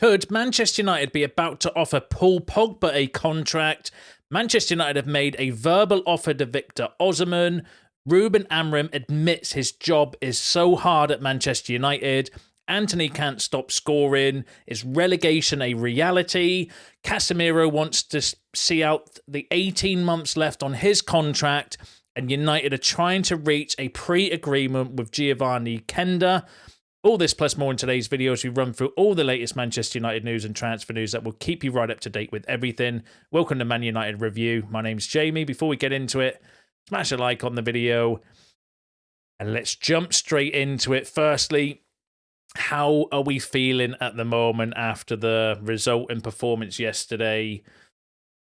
Could Manchester United be about to offer Paul Pogba a contract? Manchester United have made a verbal offer to Victor Osimhen. Ruben Amorim admits his job is so hard at Manchester United. Antony can't stop scoring. Is relegation a reality? Casemiro wants to see out the 18 months left on his contract, and United are trying to reach a pre-agreement with Geovany Quenda. All this plus more in today's video as we run through all the latest Manchester United news and transfer news that will keep you right up to date with everything. Welcome to Man United Review. My name's Jamie. Before we get into it, smash a like on the video and let's jump straight into it. Firstly, how are we feeling at the moment after the result and performance yesterday?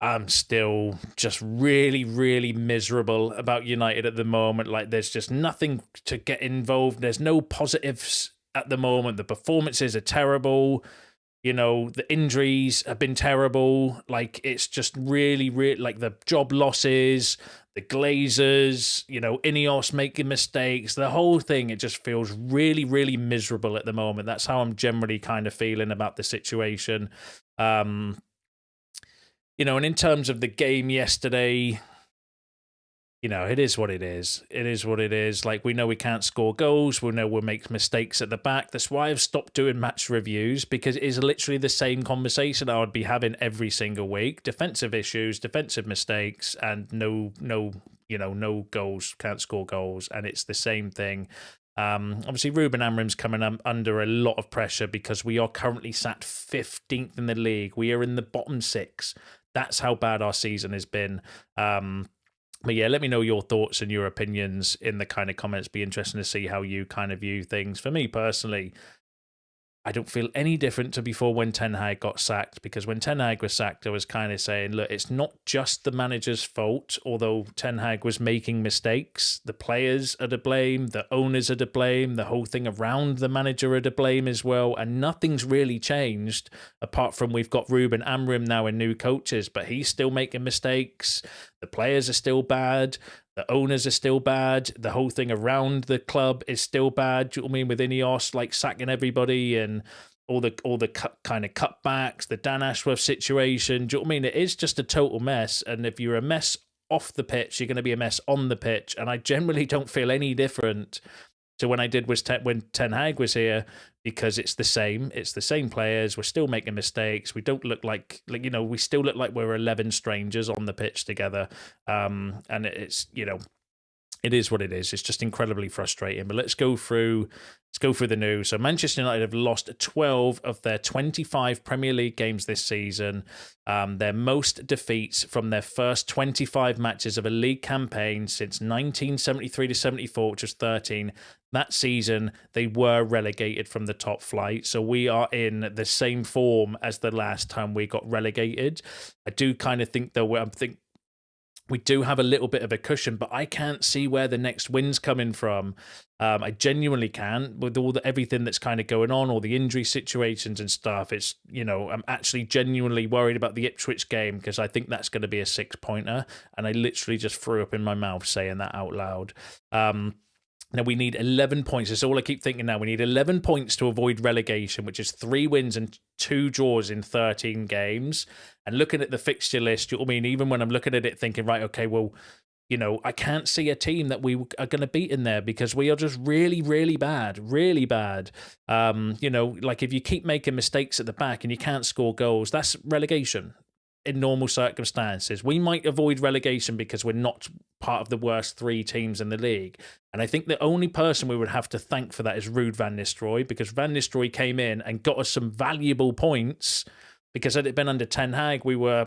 I'm still just really miserable about United at the moment. Like, there's just nothing to get involved. There's no positives at the moment. The performances are terrible. You know, the injuries have been terrible. Like, it's just really, like the job losses, the Glazers, you know, Ineos making mistakes, the whole thing, it just feels really miserable at the moment. That's how I'm generally kind of feeling about the situation. You know, and in terms of the game yesterday, you know, it is what it is. It is what it is. Like, we know we can't score goals. We know we'll make mistakes at the back. That's why I've stopped doing match reviews, because it is literally the same conversation I would be having every single week. Defensive issues, defensive mistakes, and no goals, can't score goals. And it's the same thing. Obviously, Ruben Amorim's coming under a lot of pressure because we are currently sat 15th in the league. We are in the bottom six. That's how bad our season has been. But yeah, let me know your thoughts and your opinions in the kind of comments. Be interesting to see how you kind of view things. For me personally, I don't feel any different to before when Ten Hag got sacked, because when Ten Hag was sacked, I was kind of saying, look, it's not just the manager's fault, although Ten Hag was making mistakes. The players are to blame, the owners are to blame, the whole thing around the manager are to blame as well, and nothing's really changed, apart from we've got Ruben Amorim now and new coaches, but he's still making mistakes, the players are still bad, the owners are still bad. The whole thing around the club is still bad. Do you know what I mean? With Ineos, like, sacking everybody and all the kind of cutbacks, the Dan Ashworth situation. Do you know what I mean? It is just a total mess. And if you're a mess off the pitch, you're going to be a mess on the pitch. And I generally don't feel any different to when I did when Ten Hag was here, because it's the same. It's the same players. We're still making mistakes. We don't look like you know, we still look like we're 11 strangers on the pitch together. And it's, you know, it is what it is. It's just incredibly frustrating. But let's go through the news. So Manchester United have lost 12 of their 25 Premier League games this season. Their most defeats from their first 25 matches of a league campaign since 1973 to 74, which was 13. That season, they were relegated from the top flight. So we are in the same form as the last time we got relegated. I do kind of think, though, we do have a little bit of a cushion, but I can't see where the next win's coming from. I genuinely can't, with everything that's kind of going on, all the injury situations and stuff. It's, you know, I'm actually genuinely worried about the Ipswich game, because I think that's going to be a 6-pointer, and I literally just threw up in my mouth saying that out loud. Now, we need 11 points. That's all I keep thinking now. We need 11 points to avoid relegation, which is 3 wins and 2 draws in 13 games. And looking at the fixture list, you know what I mean? Even when I'm looking at it thinking, right, okay, well, you know, I can't see a team that we are going to beat in there, because we are just really bad. You know, like, if you keep making mistakes at the back and you can't score goals, that's relegation. In normal circumstances, we might avoid relegation because we're not part of the worst 3 teams in the league. And I think the only person we would have to thank for that is Ruud van Nistelrooy, because Van Nistelrooy came in and got us some valuable points, because had it been under Ten Hag, we were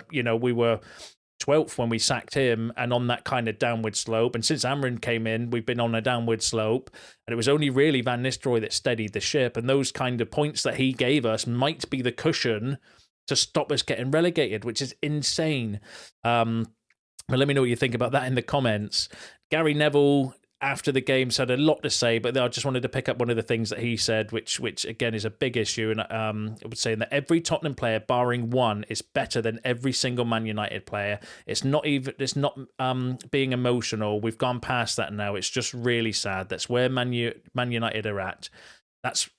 12th when we sacked him, and on that kind of downward slope. And since Amorim came in, we've been on a downward slope, and it was only really Van Nistelrooy that steadied the ship. And those kind of points that he gave us might be the cushion to stop us getting relegated, which is insane. But let me know what you think about that in the comments. Gary Neville, after the game, said a lot to say, but I just wanted to pick up one of the things that he said, which again is a big issue. And I would say that every Tottenham player, barring one, is better than every single Man United player. It's not being emotional. We've gone past that now. It's just really sad. That's where Man United are at. That's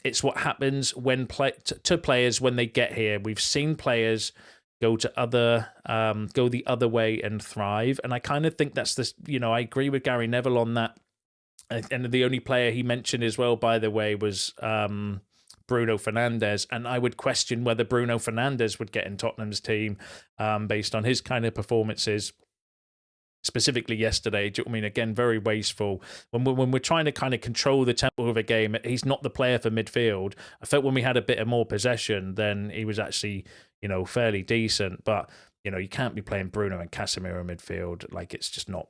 it's what happens when to players when they get here. We've seen players go to go the other way and thrive, and I kind of think that's this. I agree with Gary Neville on that. And the only player he mentioned as well, by the way, was Bruno Fernandes, and I would question whether Bruno Fernandes would get in Tottenham's team based on his kind of performances. Specifically yesterday, I mean, again, very wasteful. When we're trying to kind of control the tempo of a game, he's not the player for midfield. I felt when we had a bit of more possession, then he was actually, fairly decent. But, you can't be playing Bruno and Casemiro midfield. Like, it's just not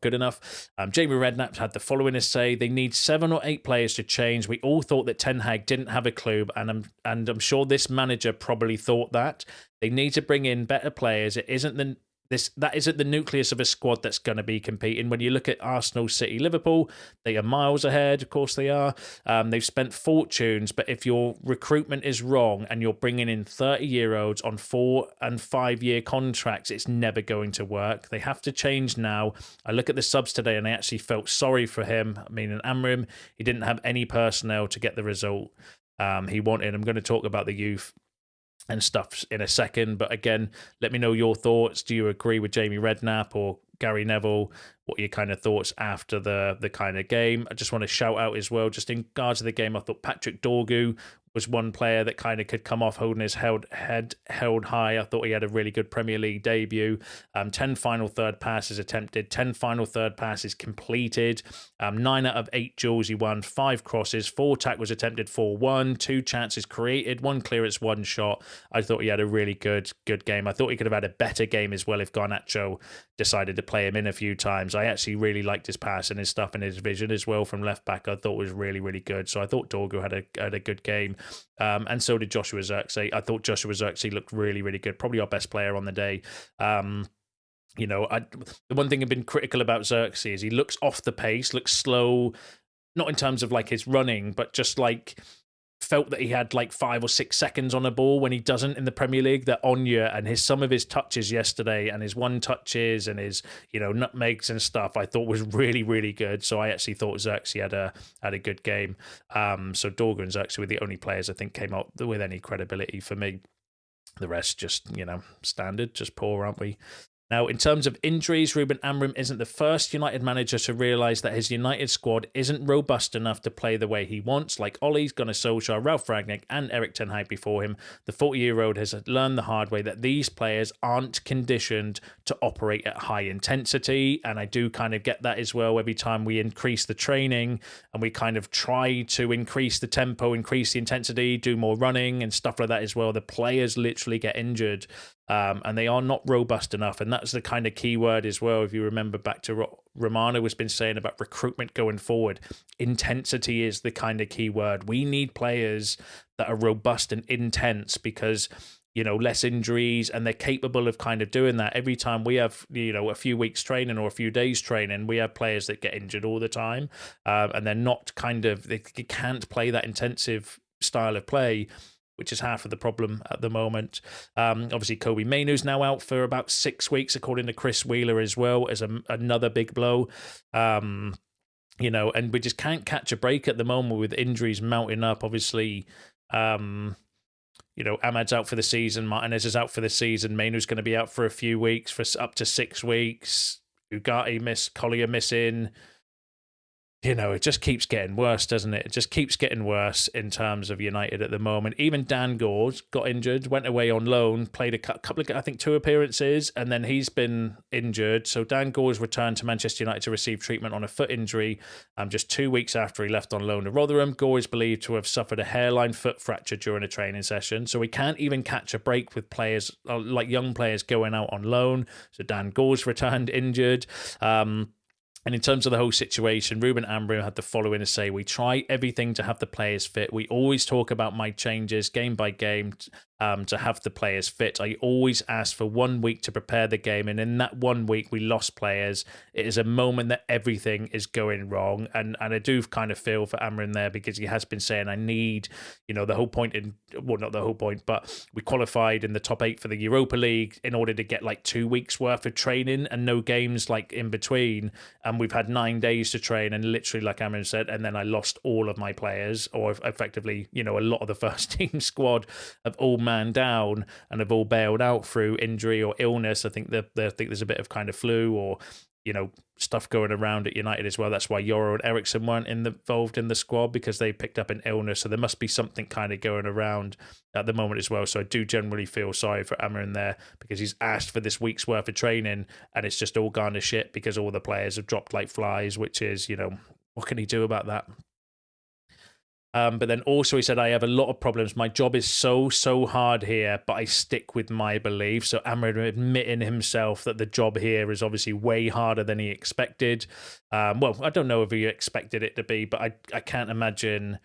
good enough. Jamie Redknapp had the following to say: they need 7 or 8 players to change. We all thought that Ten Hag didn't have a clue, and I'm sure this manager probably thought that. They need to bring in better players. That isn't the nucleus of a squad that's going to be competing. When you look at Arsenal, City, Liverpool, they are miles ahead. Of course they are. They've spent fortunes, but if your recruitment is wrong and you're bringing in 30-year-olds on 4 and 5 year contracts, it's never going to work. They have to change now. I look at the subs today and I actually felt sorry for him. I mean, in Amrim, he didn't have any personnel to get the result he wanted. I'm going to talk about the youth and stuff in a second, but again, let me know your thoughts. Do you agree with Jamie Redknapp or Gary Neville? What are your kind of thoughts after the kind of game? I just want to shout out as well, just in regards to the game, I thought Patrick Dorgu was one player that kind of could come off holding his head held high. I thought he had a really good Premier League debut. 10 final third passes attempted, 10 final third passes completed, 9 out of 8 duels he won, 5 crosses, 4 tackles attempted, 4-1, 2 chances created, 1 clearance, 1 shot. I thought he had a really good game. I thought he could have had a better game as well if Garnacho decided to play him in a few times. I actually really liked his pass and his stuff and his vision as well from left back. I thought was really, really good. So I thought Dorgu had a good game. And so did Joshua Zirkzee. I thought Joshua Zirkzee looked really, really good. Probably our best player on the day. The one thing I've been critical about Zirkzee is he looks off the pace, looks slow, not in terms of like his running, but just like felt that he had like 5 or 6 seconds on a ball when he doesn't in the Premier League. That Anya and some of his touches yesterday and his one touches and his nutmegs and stuff I thought was really, really good. So I actually thought Zirkzee had a good game. So Dorgu and Zirkzee were the only players I think came out with any credibility for me. The rest just standard, just poor, aren't we? Now, in terms of injuries, Ruben Amorim isn't the first United manager to realise that his United squad isn't robust enough to play the way he wants. Like Ole's Gunnar Solskjaer, Ralf Rangnick and Erik ten Hag before him, the 40-year-old has learned the hard way that these players aren't conditioned to operate at high intensity. And I do kind of get that as well. Every time we increase the training and we kind of try to increase the tempo, increase the intensity, do more running and stuff like that as well, the players literally get injured. And they are not robust enough. And that's the kind of key word as well. If you remember back to what Romano has been saying about recruitment going forward, intensity is the kind of key word. We need players that are robust and intense because, less injuries, and they're capable of kind of doing that. Every time we have, a few weeks training or a few days training, we have players that get injured all the time. And they're not they can't play that intensive style of play, which is half of the problem at the moment. Obviously, Kobe Mainoo's now out for about 6 weeks, according to Chris Wheeler as well, as another big blow. And we just can't catch a break at the moment with injuries mounting up. Obviously, Ahmad's out for the season. Martinez is out for the season. Mainoo's going to be out for a few weeks, for up to 6 weeks. Ugarte Collier missing. It just keeps getting worse, doesn't it? It just keeps getting worse in terms of United at the moment. Even Dan Gores got injured, went away on loan, played a couple of, I think, 2 appearances, and then he's been injured. So Dan Gores returned to Manchester United to receive treatment on a foot injury just 2 weeks after he left on loan to Rotherham. Gores believed to have suffered a hairline foot fracture during a training session. So we can't even catch a break with players, like young players, going out on loan. So Dan Gores returned injured. And in terms of the whole situation, Ruben Amorim had the following to say: we try everything to have the players fit. We always talk about my changes game by game. to have the players fit. I always asked for 1 week to prepare the game, and in that 1 week we lost players. It is a moment that everything is going wrong, and I do kind of feel for Amrin there, because he has been saying, I need, the whole point not the whole point, but we qualified in the top 8 for the Europa League in order to get like 2 weeks worth of training and no games like in between, and we've had 9 days to train, and literally, like Amrin said, and then I lost all of my players, or effectively, a lot of the first team squad have all man down and have all bailed out through injury or illness. I think there's a bit of kind of flu or stuff going around at United as well. That's why Yoro and Ericsson weren't involved in the squad, because they picked up an illness. So there must be something kind of going around at the moment as well. So I do generally feel sorry for Amarin there, because he's asked for this week's worth of training and it's just all gone to shit because all the players have dropped like flies, which is, what can he do about that? But then also he said, I have a lot of problems. My job is so hard here, but I stick with my belief. So Amrin admitting himself that the job here is obviously way harder than he expected. Well, I don't know if he expected it to be, but I can't imagine,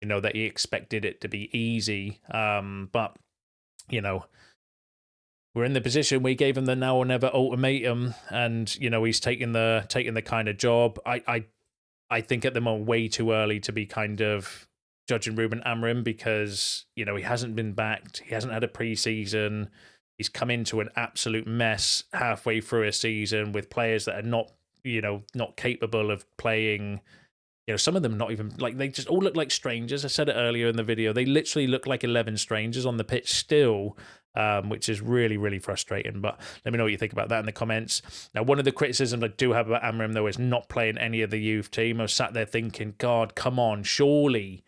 that he expected it to be easy. But, we're in the position we gave him the now or never ultimatum, and, he's taking the kind of job. I think at the moment way too early to be kind of judging Ruben Amorim, because, he hasn't been backed. He hasn't had a pre-season. He's come into an absolute mess halfway through a season with players that are not capable of playing. Some of them not even, like, they just all look like strangers. I said it earlier in the video. They literally look like 11 strangers on the pitch still, which is really, really frustrating. But let me know what you think about that in the comments. Now, one of the criticisms I do have about Amorim, though, is not playing any of the youth team. I was sat there thinking, God, come on, surely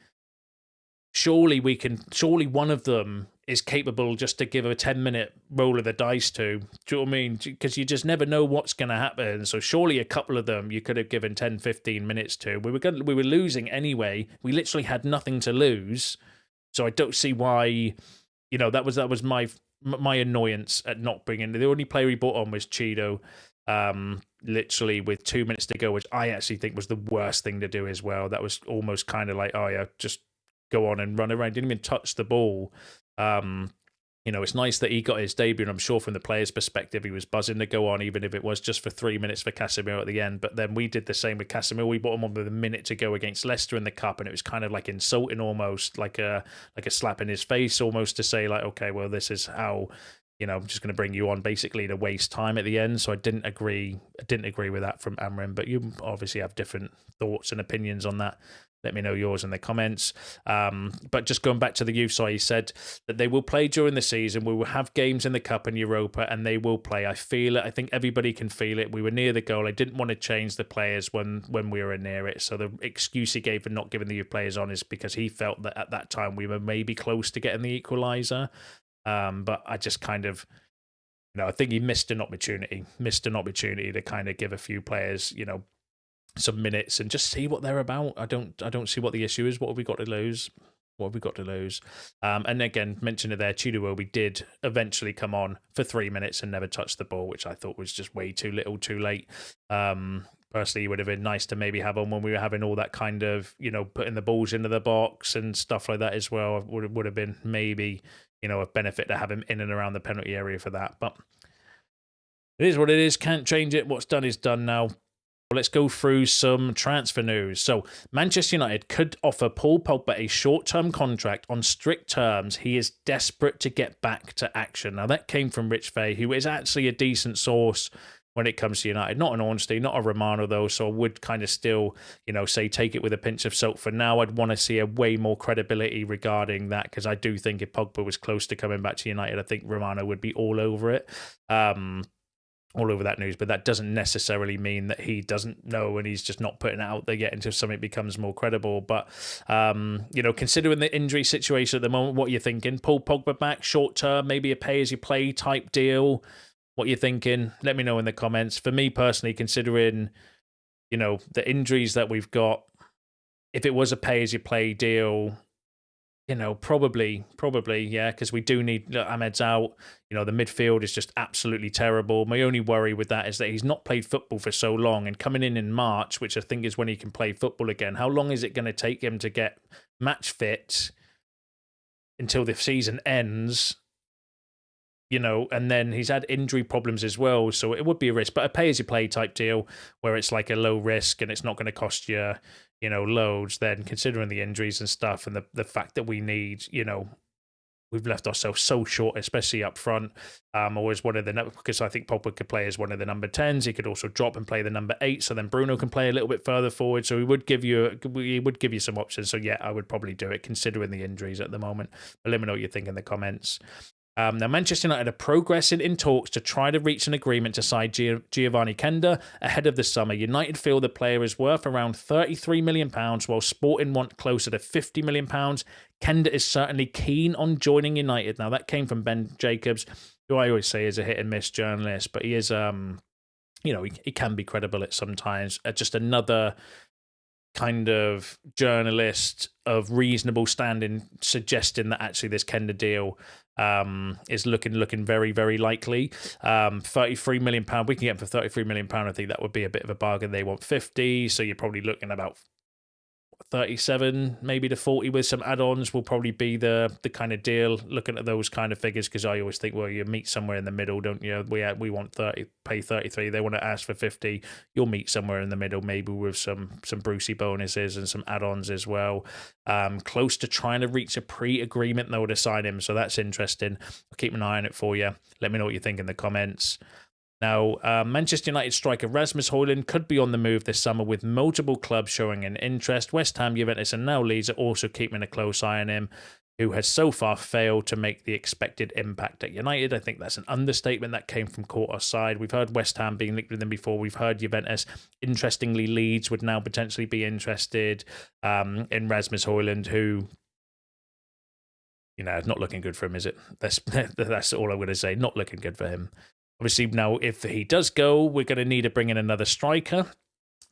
one of them is capable just to give a 10-minute roll of the dice to. Do you know what I mean? Because you just never know what's going to happen. So surely a couple of them you could have given 10, 15 minutes to. We were losing anyway. We literally had nothing to lose. So I don't see why, that was my annoyance at not bringing. The only player he brought on was Cheeto, literally with 2 minutes to go, which I actually think was the worst thing to do as well. That was almost kind of like, oh yeah, just go on and run around. Didn't even touch the ball. It's nice that he got his debut, and I'm sure from the player's perspective, he was buzzing to go on, even if it was just for 3 minutes for Casemiro at the end. But then we did the same with Casemiro. We brought him on with a minute to go against Leicester in the cup, and it was kind of like insulting, almost like a slap in his face, almost to say like, okay, well, this is how, I'm just going to bring you on basically to waste time at the end. So I didn't agree with that from Amrin, but you obviously have different thoughts and opinions on that. Let me know yours in the comments. But just going back to the youth, so he said that they will play during the season. We will have games in the Cup and Europa, and they will play. I feel it. I think everybody can feel it. We were near the goal. I didn't want to change the players when we were near it. So the excuse he gave for not giving the youth players on is because he felt that at that time we were maybe close to getting the equaliser. But I just kind of, I think he missed an opportunity to kind of give a few players, some minutes and just see what they're about. I don't see what the issue is. What have we got to lose? And again, mention it there, Chido we did eventually come on for 3 minutes and never touched the ball, which I thought was just way too little, too late. Personally, it would have been nice to maybe have on when we were having all that kind of, putting the balls into the box and stuff like that as well. Would have been maybe, a benefit to have him in and around the penalty area for that. But it is what it is. Can't change it. What's done is done now. Let's go through some transfer news. So, Manchester United could offer Paul Pogba a short-term contract on strict terms. He is desperate to get back to action. Now, that came from Rich Fay, who is actually a decent source when it comes to United. Not an Ornstein, not a Romano, though, so I would kind of still, say take it with a pinch of salt for now. I'd want to see a way more credibility regarding that, because I do think if Pogba was close to coming back to United, I think Romano would be all over it. All over that news, but that doesn't necessarily mean that he doesn't know and he's just not putting it out there yet until something becomes more credible. But, considering the injury situation at the moment, what are you thinking? Paul Pogba back, short term, maybe a pay-as-you-play type deal? What are you thinking? Let me know in the comments. For me personally, considering, the injuries that we've got, if it was a pay-as-you-play deal, probably, yeah, because we do need, Ahmed's out, the midfield is just absolutely terrible. My only worry with that is that he's not played football for so long, and coming in March, which I think is when he can play football again, how long is it going to take him to get match fit until the season ends. And then he's had injury problems as well, so it would be a risk. But a pay-as-you-play type deal where it's like a low risk and it's not going to cost you, loads, then considering the injuries and stuff and the fact that we need, we've left ourselves so short, especially up front. Always one of because I think Pogba could play as one of the number 10s. He could also drop and play the number 8, so then Bruno can play a little bit further forward. So we would give you some options. So yeah, I would probably do it considering the injuries at the moment. But let me know what you think in the comments. Now, Manchester United are progressing in talks to try to reach an agreement to sign Geovany Quenda ahead of the summer. United feel the player is worth around £33 million, while Sporting want closer to £50 million. Quenda is certainly keen on joining United. Now, that came from Ben Jacobs, who I always say is a hit-and-miss journalist, but he is, he can be credible at sometimes. Just another kind of journalist of reasonable standing suggesting that actually this Quenda deal is looking very, very likely. £33 million, we can get him for £33 million. I think that would be a bit of a bargain. They want 50, so you're probably looking about 37, maybe to 40 with some add-ons will probably be the kind of deal. Looking at those kind of figures, because I always think, well, you meet somewhere in the middle, don't you? We want 30, pay 33. They want to ask for 50. You'll meet somewhere in the middle, maybe with some Brucey bonuses and some add-ons as well. Close to trying to reach a pre-agreement though to sign him, so that's interesting. I'll keep an eye on it for you. Let me know what you think in the comments. Now, Manchester United striker Rasmus Højlund could be on the move this summer, with multiple clubs showing an interest. West Ham, Juventus and now Leeds are also keeping a close eye on him, who has so far failed to make the expected impact at United. I think that's an understatement. That came from Quarter's side. We've heard West Ham being linked with them before. We've heard Juventus. Interestingly, Leeds would now potentially be interested in Rasmus Højlund, who... it's not looking good for him, is it? That's all I'm going to say. Not looking good for him. Obviously, now, if he does go, we're going to need to bring in another striker.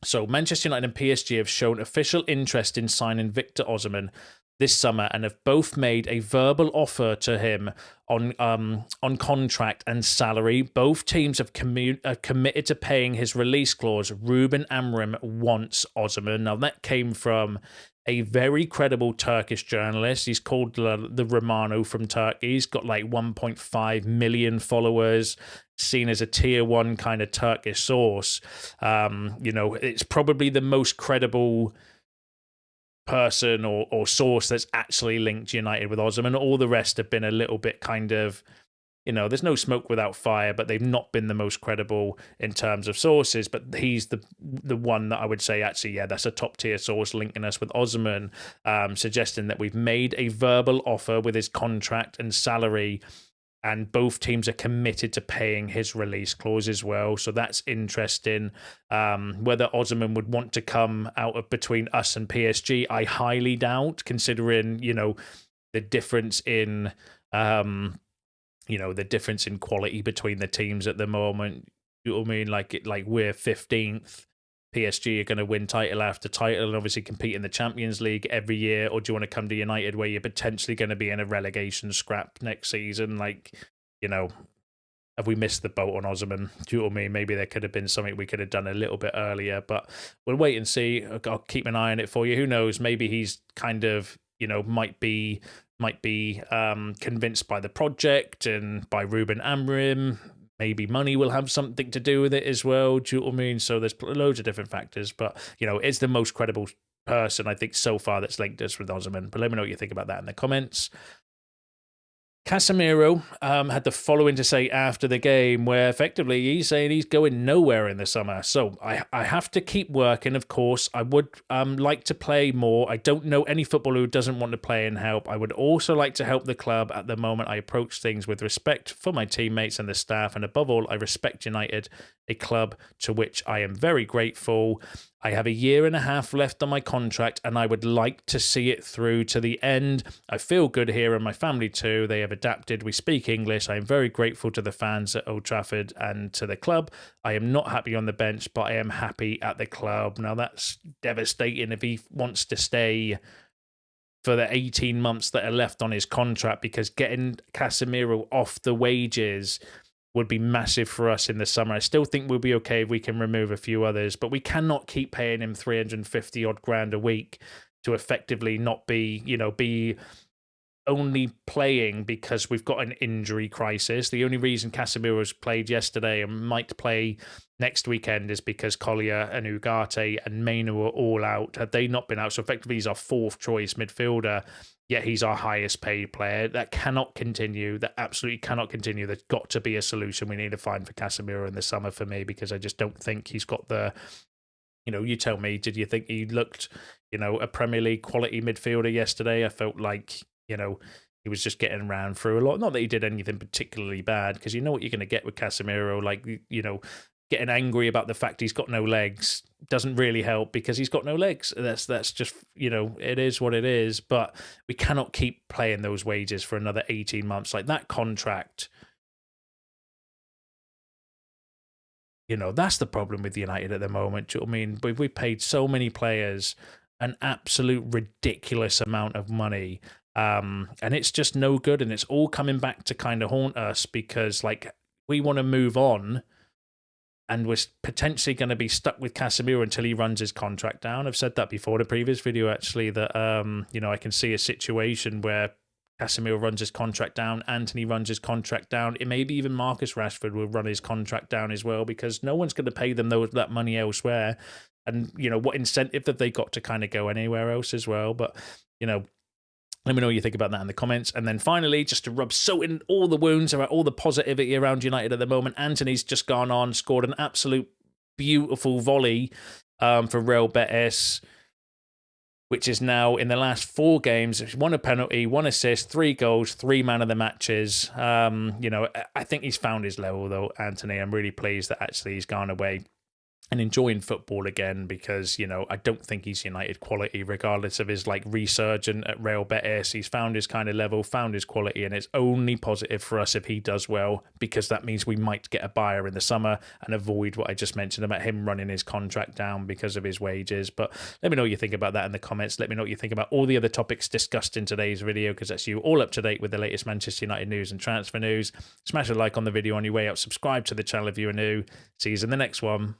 So Manchester United and PSG have shown official interest in signing Victor Osimhen this summer and have both made a verbal offer to him on contract and salary. Both teams have committed to paying his release clause. Ruben Amorim wants Osimhen. Now, that came from a very credible Turkish journalist. He's called the Romano from Turkey. He's got like 1.5 million followers, seen as a tier 1 kind of Turkish source. It's probably the most credible person or source that's actually linked United with Osimhen. All the rest have been a little bit kind of, there's no smoke without fire, but they've not been the most credible in terms of sources. But he's the one that I would say, actually, yeah, that's a top tier source linking us with Osimhen, suggesting that we've made a verbal offer with his contract and salary, and both teams are committed to paying his release clause as well. So that's interesting. Whether Osimhen would want to come out of between us and PSG, I highly doubt, considering, the difference in... the difference in quality between the teams at the moment. You know what I mean? Like we're 15th. PSG are going to win title after title and obviously compete in the Champions League every year. Or do you want to come to United where you're potentially going to be in a relegation scrap next season? Have we missed the boat on Osimhen? Do you know what I mean? Maybe there could have been something we could have done a little bit earlier, but we'll wait and see. I'll keep an eye on it for you. Who knows? Maybe he's kind of, might be convinced by the project and by Ruben Amorim. Maybe money will have something to do with it as well. Do you know what I mean? So there's loads of different factors, but it's the most credible person I think so far that's linked us with Osimhen. But let me know what you think about that in the comments. Casemiro had the following to say after the game, where effectively he's saying he's going nowhere in the summer. So I have to keep working, of course. I would like to play more. I don't know any footballer who doesn't want to play and help. I would also like to help the club. At the moment, I approach things with respect for my teammates and the staff. And above all, I respect United, a club to which I am very grateful. I have a year and a half left on my contract and I would like to see it through to the end. I feel good here and my family too. They have adapted. We speak English. I am very grateful to the fans at Old Trafford and to the club. I am not happy on the bench, but I am happy at the club. Now that's devastating if he wants to stay for the 18 months that are left on his contract, because getting Casemiro off the wages would be massive for us in the summer. I still think we'll be okay if we can remove a few others, but we cannot keep paying him 350 odd grand a week to effectively not be only playing because we've got an injury crisis. The only reason Casemiro's played yesterday and might play next weekend is because Collier and Ugarte and Mainu were all out. Had they not been out, so effectively he's our fourth choice midfielder, yet he's our highest paid player. That cannot continue. That absolutely cannot continue. There's got to be a solution we need to find for Casemiro in the summer for me, because I just don't think he's got the... you tell me, did you think he looked, a Premier League quality midfielder yesterday? I felt like, he was just getting ran through a lot. Not that he did anything particularly bad, because you know what you're going to get with Casemiro. Like, getting angry about the fact he's got no legs doesn't really help, because he's got no legs. That's just, it is what it is. But we cannot keep playing those wages for another 18 months. Like, that contract... that's the problem with United at the moment. Do you know what I mean? We paid so many players an absolute ridiculous amount of money, and it's just no good. And it's all coming back to kind of haunt us, because like we want to move on, and we're potentially going to be stuck with Casemiro until he runs his contract down. I've said that before in a previous video, actually, that I can see a situation where Casemiro runs his contract down, Antony runs his contract down, maybe even Marcus Rashford will run his contract down as well, because no one's going to pay them that money elsewhere. And, what incentive have they got to kind of go anywhere else as well? But, let me know what you think about that in the comments. And then finally, just to rub salt in all the wounds about all the positivity around United at the moment, Antony's just gone on, scored an absolute beautiful volley for Real Betis, which is now, in the last 4 games, 1 a penalty, 1 assist, 3 goals, 3 man of the matches. I think he's found his level, though, Antony. I'm really pleased that actually he's gone away and enjoying football again, because, I don't think he's United quality, regardless of his resurgence at Real Betis. He's found his kind of level, found his quality, and it's only positive for us if he does well, because that means we might get a buyer in the summer and avoid what I just mentioned about him running his contract down because of his wages. But let me know what you think about that in the comments. Let me know what you think about all the other topics discussed in today's video, because that's you all up to date with the latest Manchester United news and transfer news. Smash a like on the video on your way out. Subscribe to the channel if you are new. See you in the next one.